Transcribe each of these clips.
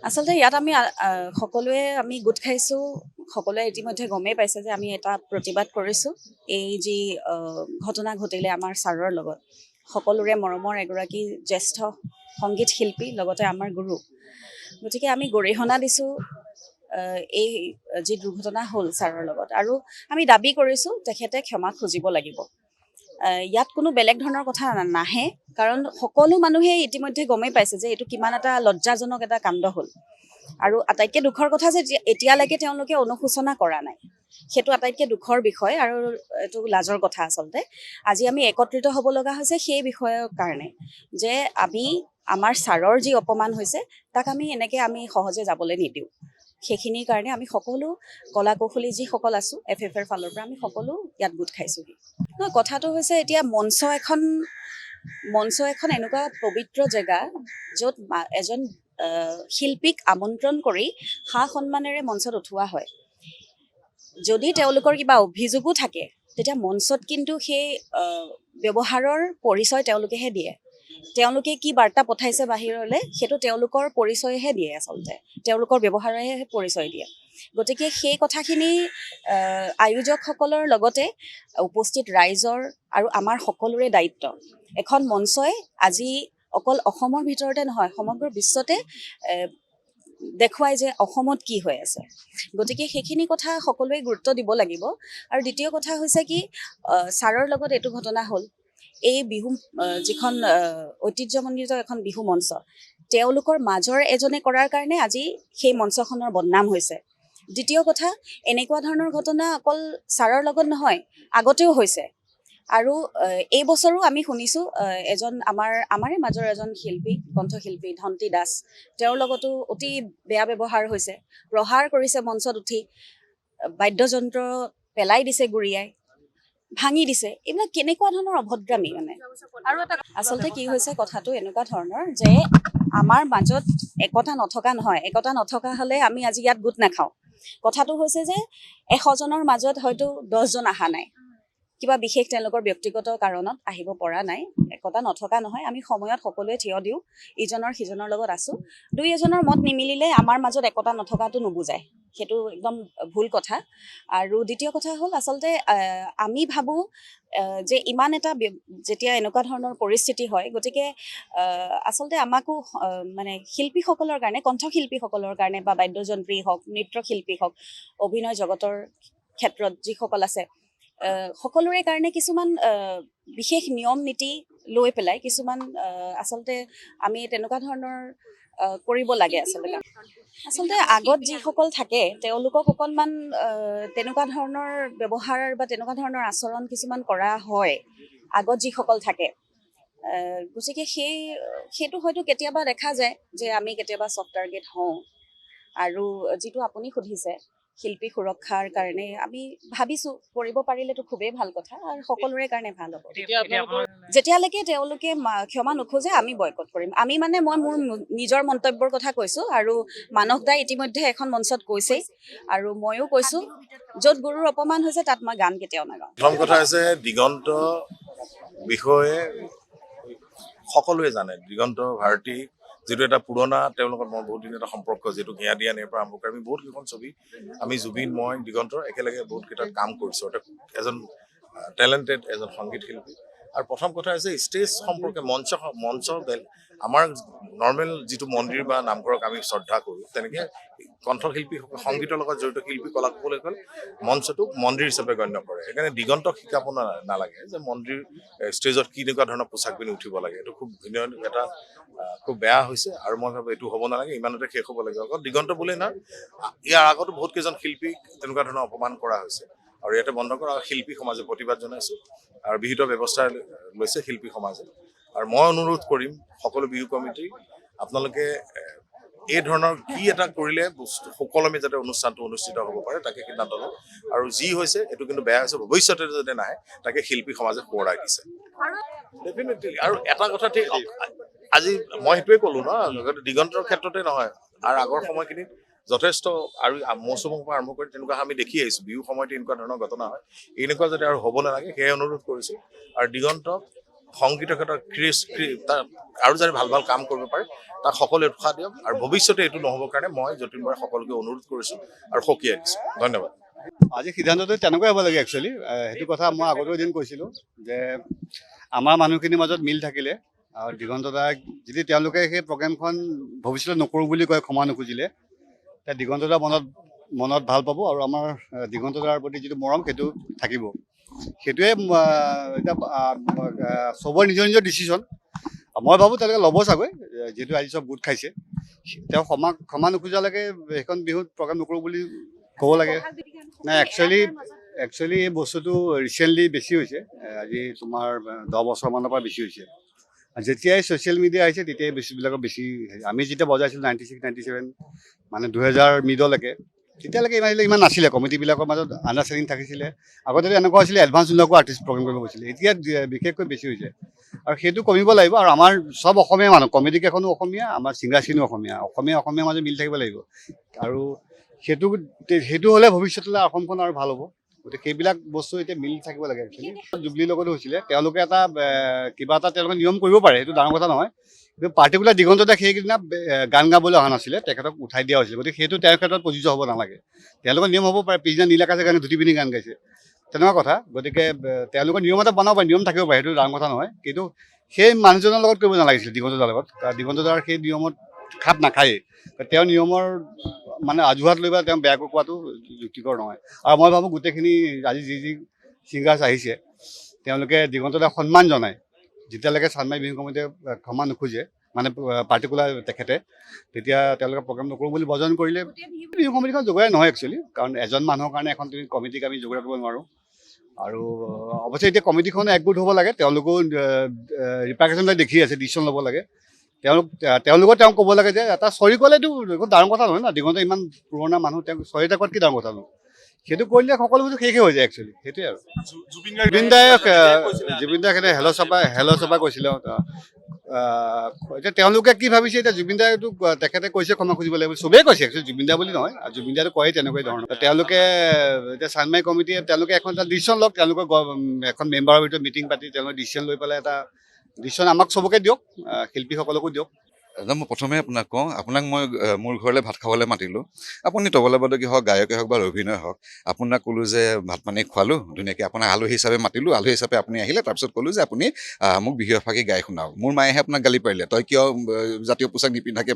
আচলতে ইয়াত আমি সকলোৱে আমি গোট খাইছোঁ। সকলোৱে ইতিমধ্যে গমেই পাইছে যে আমি এটা প্ৰতিবাদ কৰিছোঁ। এই যি ঘটনা ঘটিলে আমাৰ ছাৰৰ লগত, সকলোৰে মৰমৰ এগৰাকী জ্যেষ্ঠ সংগীত শিল্পী, লগতে আমাৰ গুৰু। গতিকে আমি গৰিহণা দিছোঁ এই যি দুৰ্ঘটনা হ'ল ছাৰৰ লগত, আৰু আমি দাবী কৰিছোঁ তেখেতে ক্ষমা খুজিব লাগিব। ইয়াত কোনো বেলেগ ধৰণৰ কথা নাহে, কাৰণ সকলো মানুহে ইতিমধ্যে গমেই পাইছে যে এইটো কিমান এটা লজ্জাজনক এটা কাণ্ড হ'ল। আৰু আটাইতকৈ দুখৰ কথা যে এতিয়ালৈকে তেওঁলোকে অনুশোচনা কৰা নাই, সেইটো আটাইতকৈ দুখৰ বিষয় আৰু এইটো লাজৰ কথা। আচলতে আজি আমি একত্ৰিত হ'ব লগা হৈছে সেই বিষয়ৰ কাৰণে, যে আমি আমাৰ ছাৰৰ যি অপমান হৈছে তাক আমি সহজে যাবলৈ নিদিওঁ। সেইখিনিৰ কাৰণে আমি সকলো কলা কৌশলী যিসকল আছোঁ FFৰ ফালৰ পৰা আমি সকলো ইয়াত গোট খাইছোঁহি। নহয়, কথাটো হৈছে এতিয়া মঞ্চ এখন এনেকুৱা পবিত্ৰ জেগা য'ত এজন শিল্পীক আমন্ত্ৰণ কৰি সা সন্মানেৰে মঞ্চত উঠোৱা হয়। যদি তেওঁলোকৰ কিবা অভিযোগো থাকে তেতিয়া মঞ্চত কিন্তু সেই ব্যৱহাৰৰ পৰিচয় তেওঁলোকেহে দিয়ে। তেওঁলোকে কি বাৰ্তা পঠাইছে বাহিৰলৈ সেইটো তেওঁলোকৰ পৰিচয়হে দিয়ে, আচলতে তেওঁলোকৰ ব্যৱহাৰেহে পৰিচয় দিয়ে। গতিকে সেই কথাখিনি আয়োজকসকলৰ লগতে উপস্থিত ৰাইজৰ আৰু আমাৰ সকলোৰে দায়িত্ব। এখন মঞ্চই আজি অকল অসমৰ ভিতৰতে নহয়, সমগ্ৰ বিশ্বতে দেখুৱাই যে অসমত কি হৈ আছে। গতিকে সেইখিনি কথা সকলোৱে গুৰুত্ব দিব লাগিব। আৰু দ্বিতীয় কথা হৈছে কি, ছাৰৰ লগত এইটো ঘটনা হ'ল, এই বিহু যিখন ঐতিহ্যমণ্ডিত এখন বিহু মঞ্চ, তেওঁলোকৰ মাজৰ এজনে কৰাৰ কাৰণে আজি সেই মঞ্চখনৰ বদনাম হৈছে। দ্বিতীয় কথা, এনেকুৱা ধৰণৰ ঘটনা অকল ছাৰৰ লগত নহয়, আগতেও হৈছে। আৰু এই বছৰো আমি শুনিছোঁ আমাৰে মাজৰ এজন শিল্পী, কণ্ঠশিল্পী ধন্তী দাস, তেওঁৰ লগতো অতি বেয়া ব্যৱহাৰ হৈছে। প্ৰহাৰ কৰিছে মঞ্চত উঠি, বাদ্যযন্ত্ৰ পেলাই দিছে, গুৰিয়াই ভাঙি দিছে। এইবিলাক কেনেকুৱা ধৰণৰ অভদ্ৰামী মানে। আৰু এটা আচলতে কি হৈছে, কথাটো এনেকুৱা ধৰণৰ যে আমাৰ মাজত একতা নথকা নহয়। একতা নথকা হ'লে আমি আজি ইয়াত গোট নাখাওঁ। কথাটো হৈছে যে 100জনৰ মাজত হয়তো 10জন অহা নাই, কিবা বিশেষ তেওঁলোকৰ ব্যক্তিগত কাৰণত আহিব পৰা নাই। একতা নথকা নহয়, আমি সময়ত সকলোৱে থিয় দিওঁ, ইজনৰ সিজনৰ লগত আছোঁ। দুই এজনৰ মত নিমিলিলে আমাৰ মাজত একতা নথকাটো নুবুজায়, সেইটো একদম ভুল কথা। আৰু দ্বিতীয় কথা হ'ল, আচলতে আমি ভাবোঁ যে ইমান এটা যেতিয়া এনেকুৱা ধৰণৰ পৰিস্থিতি হয়, গতিকে আচলতে আমাকো মানে শিল্পীসকলৰ কাৰণে, কণ্ঠশিল্পীসকলৰ কাৰণে বা বাদ্যযন্ত্ৰী হওক, নৃত্যশিল্পী হওক, অভিনয় জগতৰ ক্ষেত্ৰত যিসকল আছে, সকলোৰে কাৰণে কিছুমান বিশেষ নিয়ম নীতি লৈ পেলাই কিছুমান আচলতে আমি তেনেকুৱা ধৰণৰ কৰিব লাগে। আচলতে আগত যিসকল থাকে তেওঁলোকক অকণমান তেনেকুৱা ধৰণৰ ব্যৱহাৰ বা তেনেকুৱা ধৰণৰ আচৰণ কিছুমান কৰা হয়, আগত যিসকল থাকে। গতিকে সেইটো হয়তো কেতিয়াবা দেখা যায় যে আমি কেতিয়াবা ছফ্ট টাৰ্গেট হওঁ। আৰু যিটো আপুনি সুধিছে শিল্পী সুৰক্ষাৰ কাৰণে, আমি ভাবিছোঁ কৰিব পাৰিলেতো খুবেই ভাল কথা আৰু সকলোৰে কাৰণে ভাল হ'ব। যেতিয়ালৈকে তেওঁলোকে ক্ষমা নোখোজে আমি বয়কট কৰিম। মই মোৰ নিজৰ মন্তব্যৰ কথা কৈছোঁ, আৰু মানস দাই ইতিমধ্যে এখন মঞ্চত কৈছেই, আৰু ময়ো কৈছোঁ, য'ত গুৰুৰ অপমান হৈছে তাত মই গান কেতিয়াও নাগাওঁ। প্ৰথম কথা হৈছে, দিগন্ত বিষয়ে সকলোৱে জানে। দিগন্ত ভাৰতী যিটো এটা পুৰণা, তেওঁলোকৰ মই বহুত দিন এটা সম্পৰ্ক, যিটো হিয়া দিয়া নিয়াৰ পৰা আৰম্ভ কৰি আমি বহুত কেইখন ছবি, আমি জুবিন, মই, দিগন্তৰ একেলগে বহুত কেইটাত কাম কৰিছোঁ। অৰ্থাৎ এজন টেলেণ্টেড এজন সংগীত শিল্পী। আৰু প্ৰথম কথা হৈছে ষ্টেজ সম্পৰ্কে, মঞ্চ আমাৰ নৰ্মেল যিটো মন্দিৰ বা নামঘৰক আমি শ্ৰদ্ধা কৰোঁ, তেনেকৈ কণ্ঠশিল্পী, সংগীতৰ লগত জড়িত শিল্পী, কলাসকলে মঞ্চটোক মন্দিৰ হিচাপে গণ্য কৰে। সেইকাৰণে দিগন্তক শিকাব নালাগে যে মন্দিৰ ষ্টেজত কেনেকুৱা ধৰণৰ পোছাক পিন্ধি উঠিব লাগে। এইটো খুব এটা খুব বেয়া হৈছে, আৰু মই ভাবোঁ এইটো হ'ব নালাগে, ইমানতে শেষ হ'ব লাগে। অকল দিগন্ত বুলিয়েই নহয়, ইয়াৰ আগতো বহুত কেইজন শিল্পীক তেনেকুৱা ধৰণৰ অপমান কৰা হৈছে, আৰু ইয়াতে বন্ধ কৰা শিল্পী সমাজে প্ৰতিবাদ জনাইছোঁ, আৰু বিহিত ব্যৱস্থা লৈছে শিল্পী সমাজে। আৰু মই অনুৰোধ কৰিম সকলো বিহু কমিটি, আপোনালোকে এই ধৰণৰ কি এটা কৰিলে সুকলমে যাতে অনুষ্ঠানটো অনুষ্ঠিত হ'ব পাৰে তাকে সিদ্ধান্ত লওক। আৰু যি হৈছে এইটো কিন্তু বেয়া হৈছে, ভৱিষ্যতে যাতে নাহে তাকে শিল্পী সমাজে সোঁৱৰাই দিছে। ডেফিনেটলি। আৰু এটা কথা ঠিক, আজি মই সেইটোৱে ক'লো ন, দিগন্তৰ ক্ষেত্ৰতে নহয়, আৰু আগৰ সময়খিনিত যথেষ্ট, আৰু মৌচুমৰ পৰা আৰম্ভ কৰি তেনেকুৱা আমি দেখি আহিছোঁ, বিহু সময়তে এনেকুৱা ধৰণৰ ঘটনা হয়। এনেকুৱা যাতে আৰু হ'ব নালাগে সেয়ে অনুৰোধ কৰিছোঁ। আৰু দিগন্তক সংগীতৰ ক্ষেত্ৰত আৰু যাতে ভাল ভাল কাম কৰিব পাৰে তাক সকলোৱে উৎসাহ দিয়ক আৰু ভৱিষ্যতে এইটো নহ'বৰ কাৰণে মই যতীন বৰাই সকলোকে অনুৰোধ কৰিছোঁ আৰু সকীয়াই দিছোঁ। ধন্যবাদ। আজি সিদ্ধান্তটো তেনেকুৱাই হ'ব লাগে একচুৱেলি। সেইটো কথা মই আগতেও এদিন কৈছিলোঁ যে আমাৰ মানুহখিনিৰ মাজত মিল থাকিলে আৰু দিগন্ত দাক যদি তেওঁলোকে সেই প্ৰগ্ৰেমখন ভৱিষ্যতে নকৰোঁ বুলি কয়, ক্ষমা নুখুজিলে, তেতিয়া দিগন্ত দা মনত ভাল পাব আৰু আমাৰ দিগন্ত দাৰ প্ৰতি যিটো মৰম সেইটো থাকিব। সেইটোৱে এতিয়া চবৰে নিজৰ নিজৰ ডিচিশ্যন। মই ভাবোঁ তেওঁলোকে ল'ব চাগৈ, যিহেতু আজি চব গোট খাইছে। তেওঁ ক্ষমা নোখোজালৈকে সেইখন বিহুত প্ৰগ্ৰেম নকৰোঁ বুলি ক'ব লাগে। নাই, একচুৱেলি এই বস্তুটো ৰিচেণ্টলি বেছি হৈছে। আজি তোমাৰ 10 বছৰমানৰ পৰা বেছি হৈছে। যেতিয়াই ছ'চিয়েল মিডিয়া আহিছে তেতিয়াই বস্তুবিলাকৰ বেছি। আমি যেতিয়া বজাইছিলোঁ 96, 97 মানে 2000 মিডলৈকে, তেতিয়ালৈকে ইমান নাছিলে। কমিটিবিলাকৰ মাজত আণ্ডাৰষ্টেণ্ডিং থাকিছিলে। আগতে এনেকুৱা হৈছিলে এডভান্স নোলোৱাকো আৰ্টিষ্ট প্ৰগ্ৰেম কৰিব গৈছিলে। এতিয়া বিশেষকৈ বেছি হৈছে আৰু সেইটো কমিব লাগিব। আৰু আমাৰ চব অসমীয়া মানুহ, কমিটিকেইখনো অসমীয়া, আমাৰ ছিংগাৰখিনিও অসমীয়া মাজত মিলি থাকিব লাগিব। আৰু সেইটো হ'লে ভৱিষ্যতলৈ অসমখন আৰু ভাল হ'ব। গতিকে সেইবিলাক বস্তু এতিয়া মিলি থাকিব লাগে। একচুৱেলি জুবলিৰ লগতো হৈছিলে, তেওঁলোকে কিবা এটা তেওঁলোকে নিয়ম কৰিব পাৰে, সেইটো ডাঙৰ কথা নহয়। কিন্তু পাৰ্টিকুলাৰ দিগন্ত দাক সেইদিনা গান গাবলৈ অহা নাছিলে, তেখেতক উঠাই দিয়া হৈছিলে। গতিকে সেইটো তেওঁৰ ক্ষেত্ৰত প্ৰযোজ্য হ'ব নালাগে। তেওঁলোকৰ নিয়ম হ'ব পাৰে, পিছদিনা নীল আকাশে গান ধুতি পিন্ধি গান গাইছে, তেনেকুৱা কথা। গতিকে তেওঁলোকৰ নিয়ম এটা বনাব পাৰে, নিয়ম থাকিব পাৰে, সেইটো ডাঙৰ কথা নহয়। কিন্তু সেই মানুহজনৰ লগত কৰিব নালাগিছিলে, দিগন্ত দাৰ লগত। দিগন্ত দাৰ সেই নিয়মত খাপ নাখায়েই। তেওঁৰ নিয়মৰ মানে অজুহাত লৈ পেলাই তেওঁ বেয়াকৈ কোৱাটো যুক্তিকৰ নহয়। আৰু মই ভাবোঁ গোটেইখিনি আজি যি ছিংগাৰ্ছ আহিছে তেওঁলোকে দিগন্ত দাক সন্মান জনায়। যেতিয়ালৈকে চানমাই বিহু কমিটিয়ে ক্ষমা নোখোজে, মানে পাৰ্টিকুলাৰ তেখেতে, তেতিয়া তেওঁলোকে প্ৰগ্ৰেম নকৰোঁ বুলি বজন কৰিলে বিহু কমিটিখন যোগাই নহয় একচুৱেলি। কাৰণ এজন মানুহৰ কাৰণে এখন কমিটিক আমি যোগাৰ কৰিব নোৱাৰোঁ। আৰু অৱশ্যে এতিয়া কমিটিখনে একগোট হ'ব লাগে। তেওঁলোকেও ৰিপাৰ্কেশ্যনবিলাক দেখি আছে, ডিচিশ্যন ল'ব লাগে। তেওঁলোকক তেওঁ ক'ব লাগে যে এটা চৰি ক'লেতো একো ডাঙৰ কথা নহয় না। দিগন্ত ইমান পুৰণা মানুহ, তেওঁক চৰি এটা কোৱাত কি ডাঙৰ কথা নহয়। সেইটো কৰিলে সকলো বস্তু শেষে হৈ যায় একচুৱেলি। সেইটোৱে আৰু জুবিন দাই হেল্ল' চাপা কৈছিলে। এতিয়া তেওঁলোকে কি ভাবিছে, এতিয়া জুবিন দাইতো তেখেতে কৈছে ক্ষমা খুজিব লাগিব, চবেই কৈছে একচুৱেলি, জুবিন দা বুলি নহয়। জুবিন দাইতো কয় তেনেকুৱা ধৰণৰ। তেওঁলোকে এতিয়া চানমাই কমিটিয়ে তেওঁলোকে এখন এটা ডিচিশ্যন লওক। তেওঁলোকৰ এখন মেম্বাৰৰ ভিতৰত মিটিং পাতি তেওঁলোকে ডিচিশ্যন লৈ পেলাই এটা ডিচিশ্যন আমাক চবকে দিয়ক, শিল্পীসকলকো দিয়ক। মই প্ৰথমে আপোনাক কওঁ, আপোনাক মই মোৰ ঘৰলৈ ভাত খাবলৈ মাতিলোঁ। আপুনি তবলাবাদকে হওক, গায়কে হওক বা অভিনয় হওক, আপোনাক ক'লোঁ যে ভাত পানী খোৱালোঁ ধুনীয়াকৈ, আপোনাক আলহী হিচাপে মাতিলোঁ। আলহী হিচাপে আপুনি আহিলে, তাৰপিছত ক'লোঁ যে আপুনি মোক বিহু এফাকি গাই শুনাওক। মোৰ মায়েহে আপোনাক গালি পাৰিলে, তই কিয় জাতীয় পোছাক নিপিন্ধাকৈ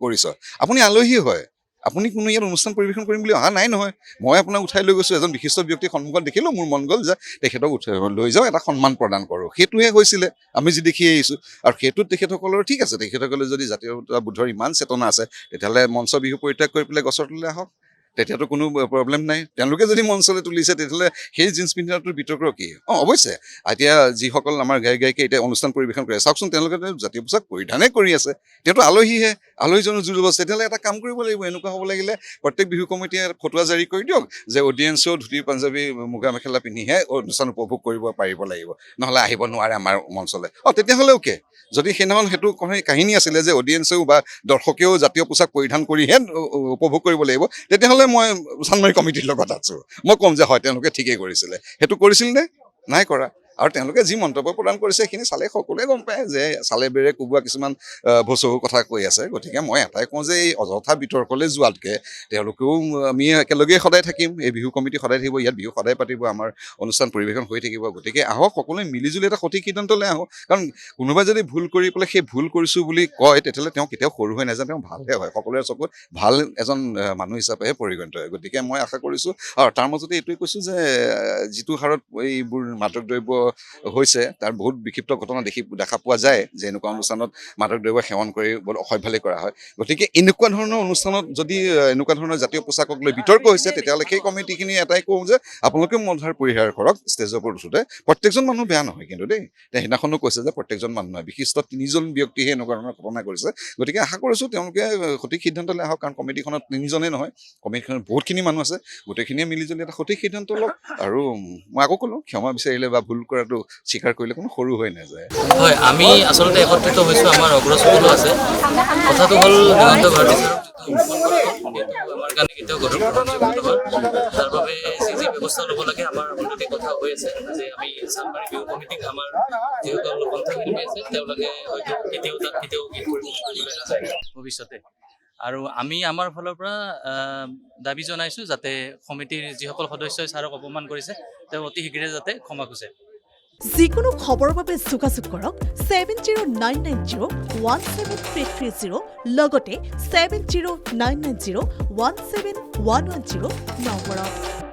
কৰিছ। আপুনি আলহী হয়, আপুনি কোনো ইয়াত অনুষ্ঠান পৰিৱেশন কৰিম বুলি অহা নাই নহয়। মই আপোনাক উঠাই লৈ গৈছোঁ, এজন বিশিষ্ট ব্যক্তিৰ সন্মুখত দেখিলোঁ, মোৰ মন গ'ল যে তেখেতক লৈ যাওঁ, এটা সন্মান প্ৰদান কৰোঁ। সেইটোহে হৈছিলে, আমি যি দেখি আহিছোঁ। আৰু সেইটোত তেখেতসকলৰ ঠিক আছে, তেখেতসকলে যদি জাতীয়তাবোধৰ ইমান চেতনা আছে, তেতিয়াহ'লে মঞ্চ বিহু পৰিত্যাগ কৰি পেলাই গছৰ তললৈ আহক, তেতিয়াতো কোনো প্ৰব্লেম নাই। তেওঁলোকে যদি মঞ্চলৈ তুলিছে, তেতিয়াহ'লে সেই জিন্স পিন্ধাটোৰ বিতৰ্ক কি? অৱশ্যে এতিয়া যিসকল আমাৰ গায়কে এতিয়া অনুষ্ঠান পৰিৱেশন কৰে, চাওকচোন তেওঁলোকে জাতীয় পোছাক পৰিধানেই কৰি আছে, তেওঁতো আলহীহে, আলহীজনৰ জোৰ জবস্তি। তেতিয়াহ'লে এটা কাম কৰিব লাগিব, এনেকুৱা হ'ব লাগিলে প্ৰত্যেক বিহু কমিটিয়ে ফটোৱা জাৰি কৰি দিয়ক যে অডিয়েঞ্চেও ধুতি পাঞ্জাবী মুগা মেখেলা পিন্ধিহে অনুষ্ঠান উপভোগ কৰিব পাৰিব লাগিব, নহ'লে আহিব নোৱাৰে আমাৰ মঞ্চলৈ। তেতিয়াহ'লে অ'কে। যদি সেইদিনাখন সেইটো কাহিনী আছিলে যে অডিয়েঞ্চেও বা দৰ্শকেও জাতীয় পোছাক পৰিধান কৰিহে উপভোগ কৰিব লাগিব, তেতিয়াহ'লে মই চানমাৰী কমিটিৰ লগত আছোঁ। মই ক'ম যে হয়, তেওঁলোকে ঠিকেই কৰিছিলে। সেইটো কৰিছিল নে? নাই কৰা। আৰু তেওঁলোকে যি মন্তব্য প্ৰদান কৰিছে সেইখিনি চালে সকলোৱে গম পায় যে চালে বেৰে কোবোৱা কিছুমান ভচহু কথা কৈ আছে। গতিকে মই এটাই কওঁ যে এই অযথা বিতৰ্কলৈ যোৱাতকৈ তেওঁলোকেও আমি একেলগেই সদায় থাকিম, এই বিহু কমিটি সদায় থাকিব, ইয়াত বিহু সদায় পাতিব, আমাৰ অনুষ্ঠান পৰিৱেশন হৈ থাকিব। গতিকে আহক, সকলোৱে মিলিজুলি এটা সঠিক সিদ্ধান্তলৈ আহক। কাৰণ কোনোবাই যদি ভুল কৰি পেলাই সেই ভুল কৰিছোঁ বুলি কয়, তেতিয়াহ'লে তেওঁ কেতিয়াও সৰু হৈ নাযায়, তেওঁ ভালহে হয়, সকলোৰে চকুত ভাল এজন মানুহ হিচাপেহে পৰিগণিত হয়। গতিকে মই আশা কৰিছোঁ, আৰু তাৰ মাজতে এইটোৱে কৈছোঁ যে যিটো হাৰত এইবোৰ মাদক দ্ৰব্য হৈছে, তাৰ বহুত বিক্ষিপ্ত ঘটনা দেখা পোৱা যায় যে এনেকুৱা অনুষ্ঠানত মাদক দ্ৰব্য সেৱন কৰি বৰ অসভ্যালি কৰা হয়। গতিকে এনেকুৱা ধৰণৰ অনুষ্ঠানত যদি এনেকুৱা ধৰণৰ জাতীয় পোছাকক লৈ বিতৰ্ক হৈছে, তেতিয়াহ'লে সেই কমিটিখিনি এটাই কওঁ যে আপোনালোকে মলধাৰ পৰিহাৰ কৰক ষ্টেজৰ ওপৰত উঠোঁতে। প্ৰত্যেকজন মানুহ বেয়া নহয় কিন্তু দেই, সেইদিনাখনো কৈছে যে প্ৰত্যেকজন মানুহ নহয়, বিশিষ্ট 3জন ব্যক্তিহে এনেকুৱা ধৰণৰ ঘটনা কৰিছে। গতিকে আশা কৰিছোঁ তেওঁলোকে সঠিক সিদ্ধান্তলৈ আহক। কাৰণ কমিটিখনত 3জনেই নহয়, কমিটিখনত বহুতখিনি মানুহ আছে, গোটেইখিনিয়ে মিলিজুলি এটা সঠিক সিদ্ধান্ত লওক। আৰু মই আকৌ ক'লোঁ, ক্ষমা বিচাৰিলে বা ভুল কৰাটো স্বীকাৰ কৰিলে কোনো সৰু হৈ নাযায়। হয়, আমি আচলতে একত্ৰিত হৈছোঁ, আমাৰ অগ্ৰজসকলো আছে। কথাটো হ'ল দিগন্ত ভাৰতী আমাৰ কাৰণে কেতিয়াও গ্ৰহণযোগ্য নহয়। তাৰ বাবে যি ব্যৱস্থা ল'ব লাগে আমাৰ অলৰেডি কথা হৈ আছে যে আমি চানমাৰী বিহু কমিটিক আমাৰ যিসকল কণ্ঠশিল্পী আছে তেওঁলোকে হয়তো কেতিয়াও গীত কৰিবলৈ নাযায় ভৱিষ্যতে। আৰু আমি আমাৰ ফালৰ পৰা দাবী জনাইছোঁ যাতে সমিতিৰ যিসকল সদস্যই ছাৰক অপমান কৰিছে তেওঁ অতি শীঘ্ৰে যাতে ক্ষমা খোজে। যিকোনো খবৰৰ বাবে যোগাযোগ কৰক 7099017330 লগতে 7099017110 নম্বৰত।